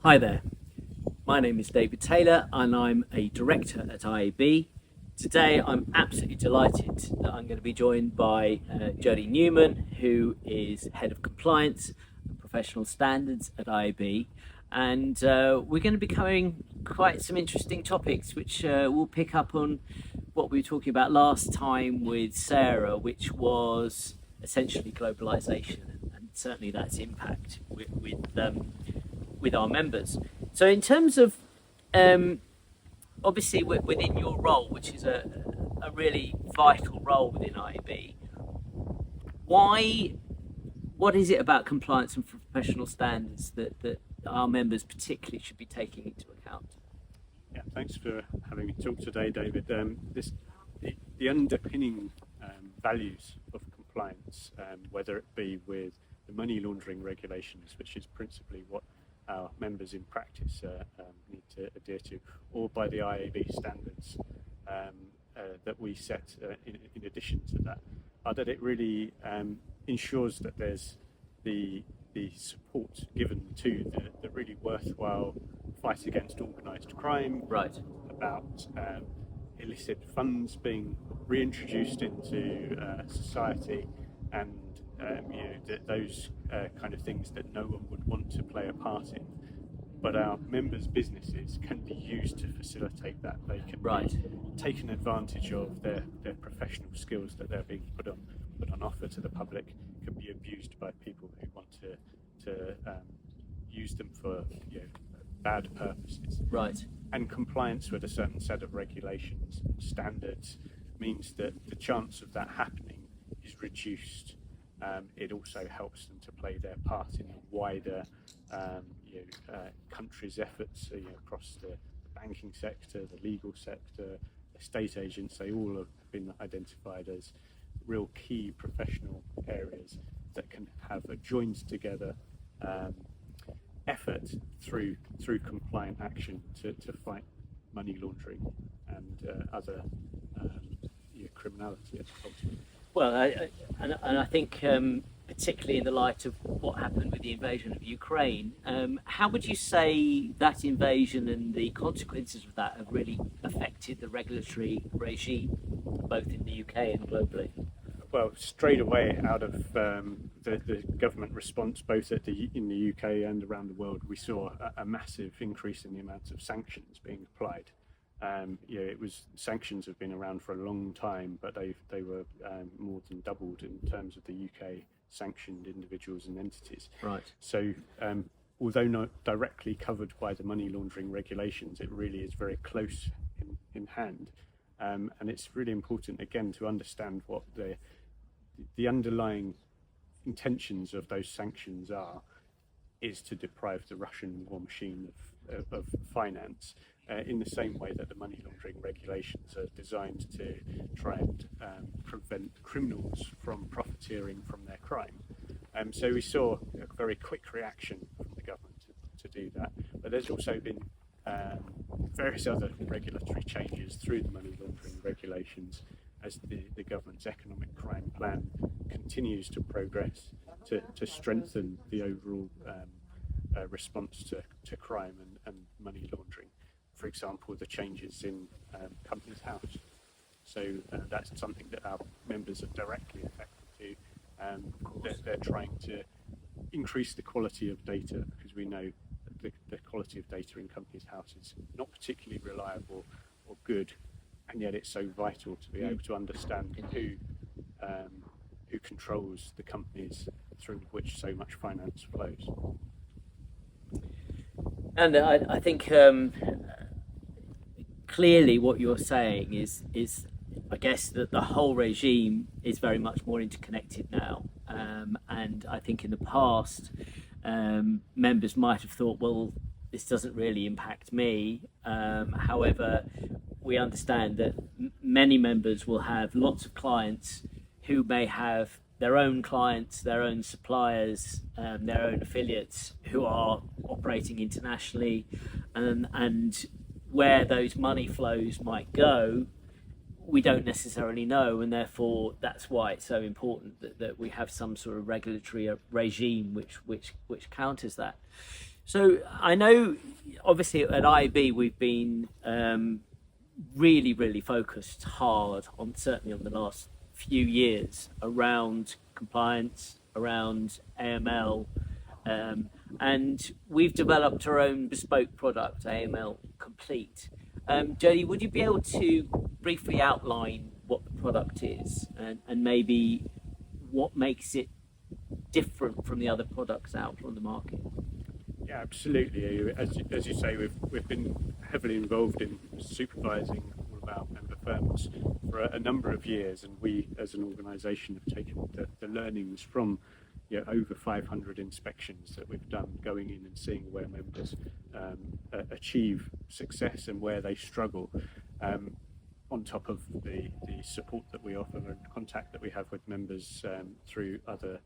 Hi there, my name is David Taylor and I'm a director at IAB. Today I'm absolutely delighted that I'm going to be joined by Jodie Newman, who is Head of Compliance and Professional Standards at IAB. And we're going to be covering quite some interesting topics, which we'll pick up on what we were talking about last time with Sarah, which was essentially globalization and certainly that's impact with our members. So in terms of obviously within your role, which is a really vital role within IAB, what is it about compliance and professional standards that our members particularly should be taking into account? Yeah, thanks for having me talk today, David. The underpinning values of compliance, whether it be with the money laundering regulations, which is principally what our members in practice need to adhere to, or by the IAB standards that we set in addition to that, are that it really ensures that there's the support given to the really worthwhile fight against organised crime, Right. about illicit funds being reintroduced into society, and those kind of things that no one would want to play a part in. But our members' businesses can be used to facilitate that. They can be taken advantage of their professional skills that they're being put on offer to the public, can be abused by people who want to use them for bad purposes. Right. And compliance with a certain set of regulations and standards means that the chance of that happening is reduced. It also helps them to play their part in the wider country's efforts across the banking sector, the legal sector, estate agents. They all have been identified as real key professional areas that can have a joined together effort through compliant action to fight money laundering and other criminality ultimately. Well, I think particularly in the light of what happened with the invasion of Ukraine, how would you say that invasion and the consequences of that have really affected the regulatory regime, both in the UK and globally? Well, straight away out of the government response, both in the UK and around the world, we saw a massive increase in the amount of sanctions being applied. Sanctions have been around for a long time, but they were more than doubled in terms of the UK sanctioned individuals and entities. Right. So, although not directly covered by the money laundering regulations, it really is very close in hand, and it's really important again to understand what the underlying intentions of those sanctions is to deprive the Russian war machine of finance. In the same way that the money laundering regulations are designed to try and prevent criminals from profiteering from their crime. So we saw a very quick reaction from the government to do that. But there's also been various other regulatory changes through the money laundering regulations as the government's economic crime plan continues to progress to strengthen the overall response to crime and money laundering. For example, the changes in Companies House. So that's something that our members are directly affected to. They're trying to increase the quality of data, because we know that the quality of data in Companies House is not particularly reliable or good, and yet it's so vital to be able to understand who controls the companies through which so much finance flows. And I think clearly what you're saying is I guess that the whole regime is very much more interconnected now, and I think in the past members might have thought, well, this doesn't really impact me. However, we understand that many members will have lots of clients who may have their own clients, their own suppliers, their own affiliates who are operating internationally, and where those money flows might go, we don't necessarily know, and therefore that's why it's so important that we have some sort of regulatory regime which counters that. So I know, obviously, at IAB we've been really focused hard on, certainly on the last few years, around compliance, around AML, and we've developed our own bespoke product, AML Complete. Jodie, would you be able to briefly outline what the product is, and maybe what makes it different from the other products out on the market? Yeah, absolutely. As you say, we've been heavily involved in supervising all of our member firms for a number of years, and we, as an organisation, have taken the learnings from over 500 inspections that we've done, going in and seeing where members achieve success and where they struggle. On top of the support that we offer and contact that we have with members through other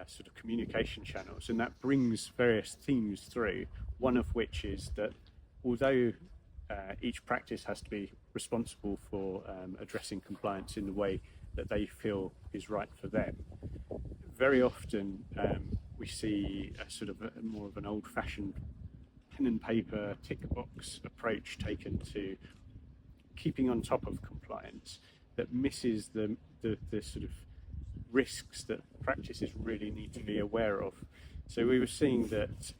sort of communication channels, and that brings various themes through, one of which is that although each practice has to be responsible for addressing compliance in the way that they feel is right for them, very often we see a sort of more of an old-fashioned pen and paper tick box approach taken to keeping on top of compliance that misses the sort of risks that practices really need to be aware of. So we were seeing that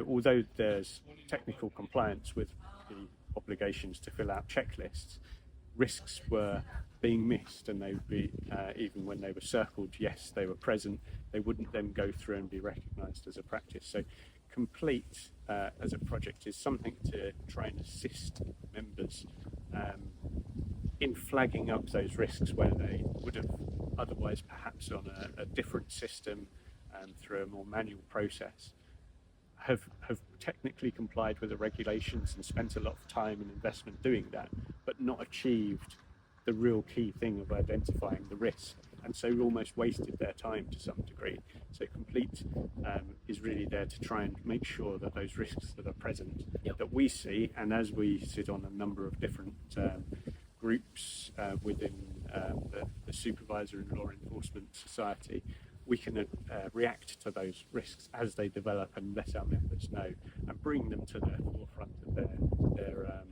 although there's technical compliance with the obligations to fill out checklists, risks were being missed, and they would be even when they were circled, yes, they were present, they wouldn't then go through and be recognised as a practice. So Complete as a project is something to try and assist members in flagging up those risks where they would have otherwise perhaps on a different system through a more manual process have technically complied with the regulations and spent a lot of time and investment doing that, but not achieved the real key thing of identifying the risk, and so almost wasted their time to some degree. So Complete is really there to try and make sure that those risks that are present, that we see, and as we sit on a number of different groups within the supervisor and law enforcement society, we can react to those risks as they develop and let our members know and bring them to the forefront of their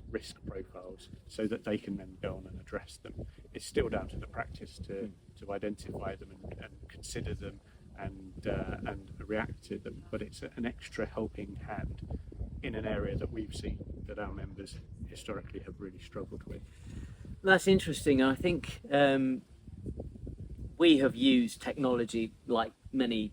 risk profiles so that they can then go on and address them. It's still down to the practice to identify them and consider them and react to them, but it's an extra helping hand in an area that we've seen that our members historically have really struggled with. That's interesting. I think we have used technology like many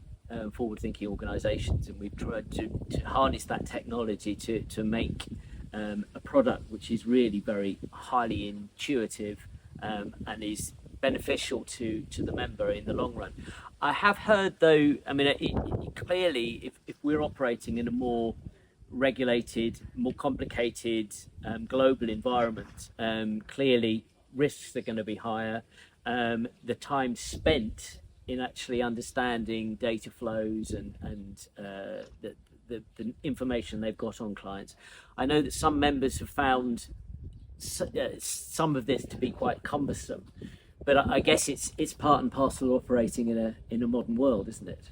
forward-thinking organisations, and we've tried to harness that technology to make a product which is really very highly intuitive and is beneficial to the member in the long run. I have heard, though, I mean, clearly, if we're operating in a more regulated, more complicated global environment, clearly risks are going to be higher. The time spent in actually understanding data flows and the information they've got on clients. I know that some members have found some of this to be quite cumbersome, but I guess it's part and parcel of operating in a modern world, isn't it?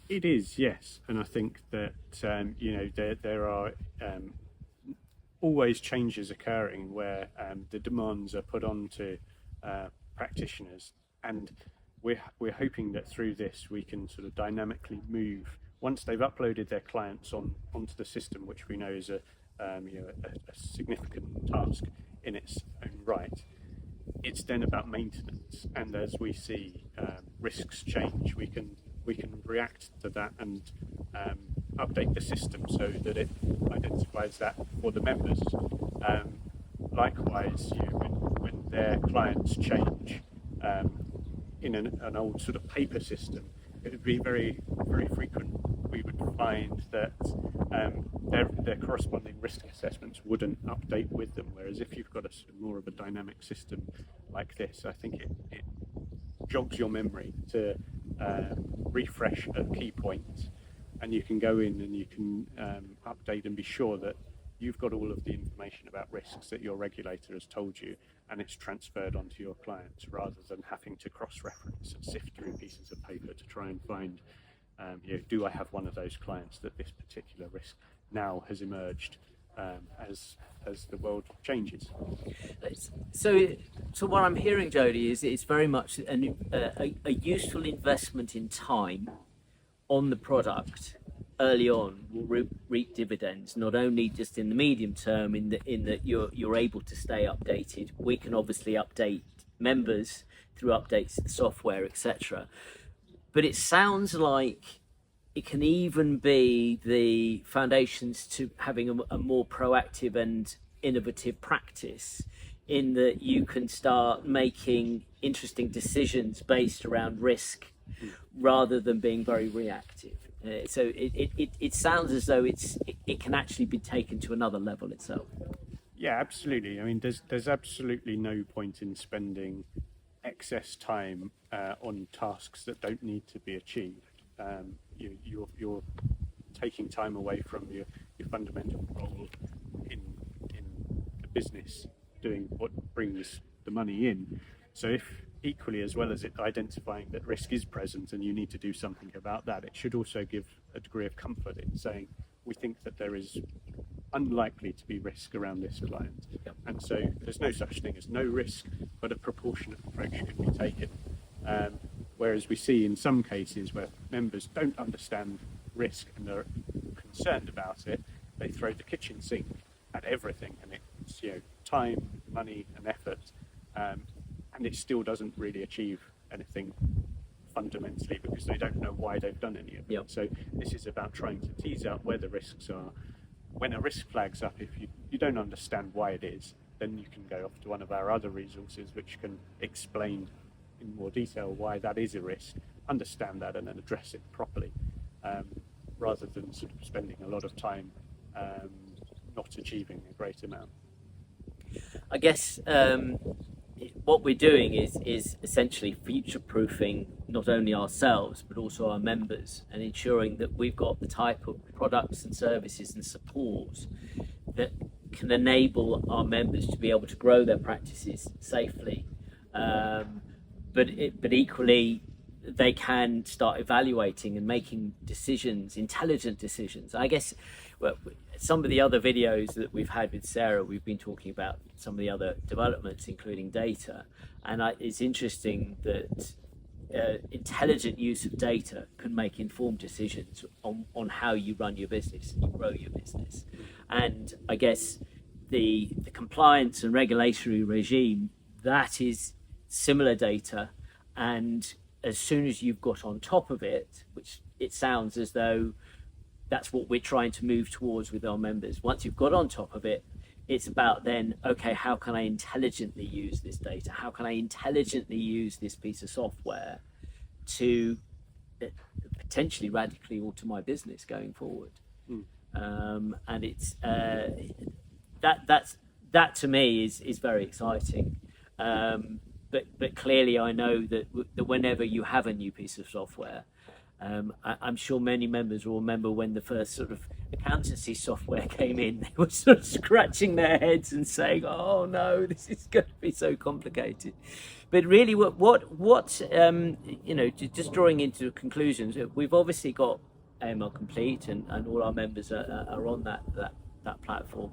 It is, yes, and I think that there are always changes occurring where the demands are put onto practitioners, and we're hoping that through this we can sort of dynamically move once they've uploaded their clients onto the system, which we know is a significant task in its own right. It's then about maintenance, and as we see risks change, we can react to that and update the system so that it identifies that for the members. Likewise, when their clients change in an old sort of paper system, it would be very, very frequent. We would find that their corresponding risk assessments wouldn't update with them. Whereas if you've got a sort of more of a dynamic system like this, I think it jogs your memory to refresh at key points, and you can go in and you can update and be sure that you've got all of the information about risks that your regulator has told you, and it's transferred onto your clients rather than having to cross-reference and sift through pieces of paper to try and find Do I have one of those clients that this particular risk now has emerged as the world changes? So what I'm hearing, Jodie, is it's very much a useful investment in time on the product early on will reap dividends, not only just in the medium term, in that you're able to stay updated. We can obviously update members through updates to the software, etc. But it sounds like it can even be the foundations to having a more proactive and innovative practice, in that you can start making interesting decisions based around risk rather than being very reactive. So it sounds as though it can actually be taken to another level itself. Yeah, absolutely. I mean, there's absolutely no point in spending excess time on tasks that don't need to be achieved. You're taking time away from your fundamental role in the business, doing what brings the money in. So if equally, as well as it identifying that risk is present and you need to do something about that, it should also give a degree of comfort in saying we think that there is unlikely to be risk around this client. Yep. And so there's no such thing as no risk, but a proportionate approach can be taken. Whereas we see in some cases where members don't understand risk and are concerned about it, they throw the kitchen sink at everything, and it's time, money, and effort, and it still doesn't really achieve anything fundamentally because they don't know why they've done any of it. Yep. So this is about trying to tease out where the risks are. When a risk flags up, if you don't understand why it is, then you can go off to one of our other resources which can explain in more detail why that is a risk, understand that, and then address it properly, rather than sort of spending a lot of time not achieving a great amount. I guess what we're doing is essentially future-proofing not only ourselves but also our members, and ensuring that we've got the type of products and services and support that can enable our members to be able to grow their practices safely, but equally they can start evaluating and making decisions, intelligent decisions. I guess some of the other videos that we've had with Sarah, we've been talking about some of the other developments, including data. And it's interesting that intelligent use of data can make informed decisions on how you run your business and you grow your business. And I guess the compliance and regulatory regime, that is similar data, and as soon as you've got on top of it, which it sounds as though that's what we're trying to move towards with our members, once you've got on top of it, it's about then, okay, how can I intelligently use this data? How can I intelligently use this piece of software to potentially radically alter my business going forward? And it's that to me is very exciting. But clearly, I know that whenever you have a new piece of software, I'm sure many members will remember when the first sort of accountancy software came in, they were sort of scratching their heads and saying, "Oh no, this is going to be so complicated." But really, just drawing into conclusions, we've obviously got AML Complete, and all our members are on that platform.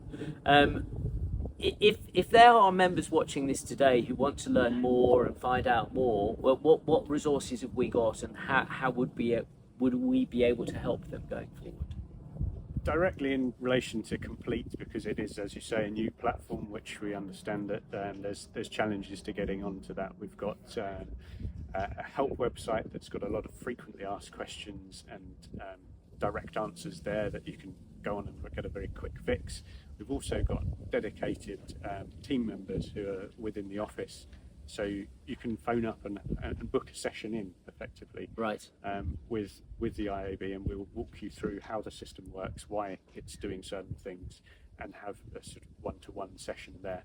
If there are members watching this today who want to learn more and find out more, well, what resources have we got, and how would we be able to help them going forward? Directly in relation to Complete, because it is, as you say, a new platform, which we understand that there's challenges to getting onto that. We've got a help website that's got a lot of frequently asked questions and direct answers there that you can go on and get a very quick fix. We've also got dedicated team members who are within the office, so you can phone up and book a session in effectively, right, with the IAB, and we'll walk you through how the system works, why it's doing certain things, and have a sort of one-to-one session there.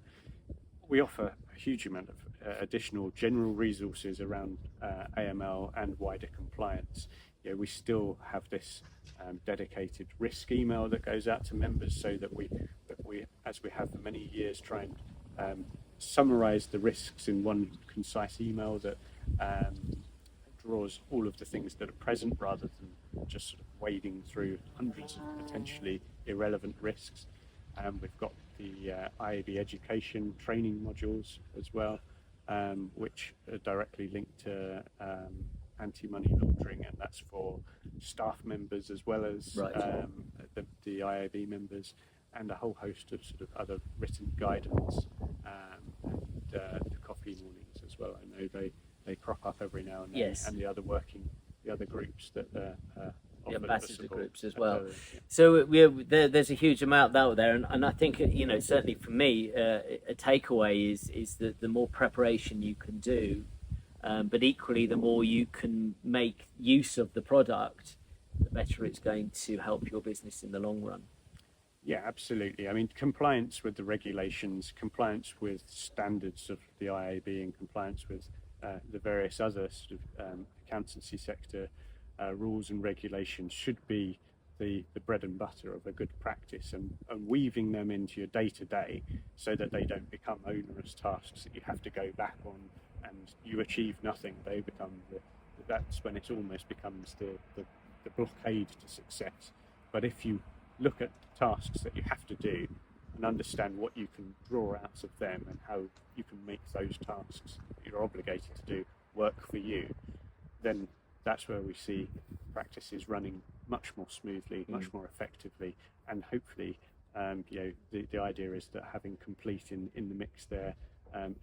We offer a huge amount of additional general resources around AML and wider compliance. We still have this dedicated risk email that goes out to members, so that we, as we have for many years, try and summarize the risks in one concise email that draws all of the things that are present, rather than just sort of wading through hundreds of potentially irrelevant risks. We've got the IAB education training modules as well, which are directly linked to anti-money laundering, and that's for staff members as well as the IAB members, and a whole host of sort of other written guidance, and the coffee mornings as well. I know they crop up every now and then, Yes. and the other groups that the offer ambassador support. groups as well. Yeah. So there's a huge amount out there, and I think, you know, certainly for me, a takeaway is that the more preparation you can do, but equally the more you can make use of the product, the better it's going to help your business in the long run. Yeah, absolutely. I mean, compliance with the regulations, compliance with standards of the IAB, and compliance with the various other sort of accountancy sector rules and regulations should be the bread and butter of a good practice, and weaving them into your day-to-day so that they don't become onerous tasks that you have to go back on and you achieve nothing. They become that's when it almost becomes the blockade to success. But if you look at tasks that you have to do and understand what you can draw out of them and how you can make those tasks that you're obligated to do work for you, then that's where we see practices running much more smoothly, much more effectively, and hopefully, you know, the idea is that having Complete in the mix there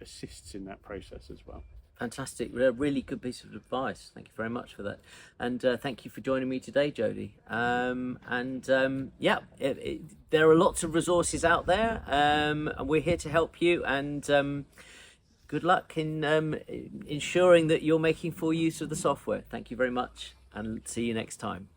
assists in that process as well. Fantastic, really good piece of advice. Thank you very much for that, and thank you for joining me today, Jodie. There are lots of resources out there, and we're here to help you. And good luck in ensuring that you're making full use of the software. Thank you very much, and see you next time.